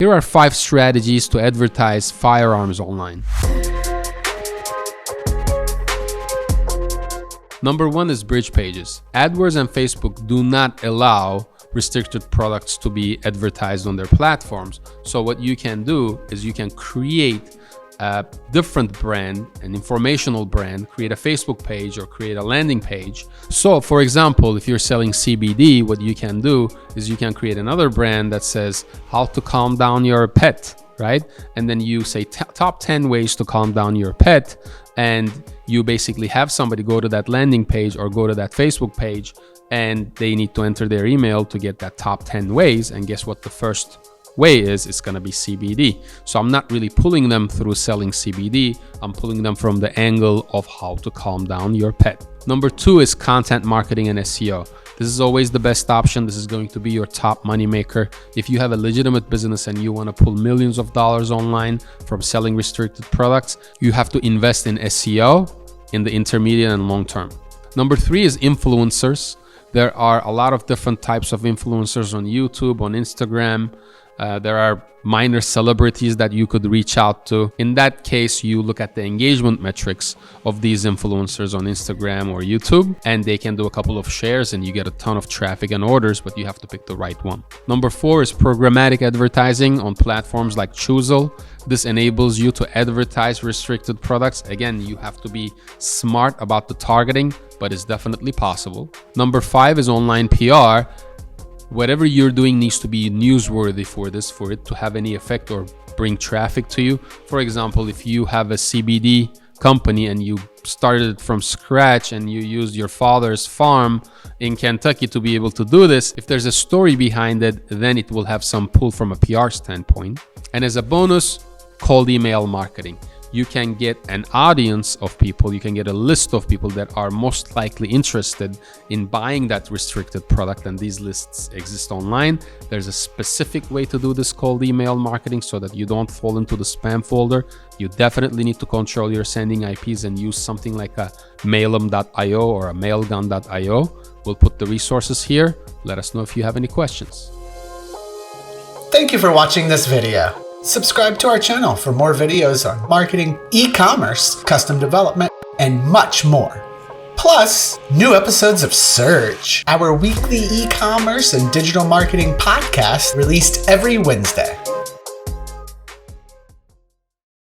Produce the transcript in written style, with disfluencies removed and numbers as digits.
Here are 5 strategies to advertise firearms online. Number 1 is bridge pages. AdWords and Facebook do not allow restricted products to be advertised on their platforms. So what you can do is you can create a different brand, an informational brand, create a Facebook page or create a landing page. So for example, if you're selling CBD, what you can do is you can create another brand that says how to calm down your pet, right? And then you say top 10 ways to calm down your pet. And you basically have somebody go to that landing page or go to that Facebook page, and they need to enter their email to get that top 10 ways. And guess what the first way is? It's going to be CBD. So I'm not really pulling them through selling CBD. I'm pulling them from the angle of how to calm down your pet. Number 2 is content marketing and SEO. This is always the best option. This is going to be your top money maker. If you have a legitimate business and you want to pull millions of dollars online from selling restricted products, you have to invest in SEO in the intermediate and long term. Number 3 is influencers. There are a lot of different types of influencers on YouTube, on Instagram. There are minor celebrities that you could reach out to. In that case, you look at the engagement metrics of these influencers on Instagram or YouTube, and they can do a couple of shares and you get a ton of traffic and orders, but you have to pick the right one. Number 4 is programmatic advertising on platforms like Choosel. This enables you to advertise restricted products. Again, you have to be smart about the targeting, but it's definitely possible. Number 5 is online PR. Whatever you're doing needs to be newsworthy for it to have any effect or bring traffic to you. For example, if you have a CBD company and you started it from scratch and you used your father's farm in Kentucky to be able to do this, if there's a story behind it, then it will have some pull from a PR standpoint. And as a bonus, cold email marketing. You can get an audience of people, you can get a list of people that are most likely interested in buying that restricted product, and these lists exist online. There's a specific way to do this cold email marketing so that you don't fall into the spam folder. You definitely need to control your sending IPs and use something like a Mailum.io or a Mailgun.io. We'll put the resources here. Let us know if you have any questions. Thank you for watching this video. Subscribe to our channel for more videos on marketing, e-commerce, custom development, and much more. Plus, new episodes of Surge, our weekly e-commerce and digital marketing podcast released every Wednesday.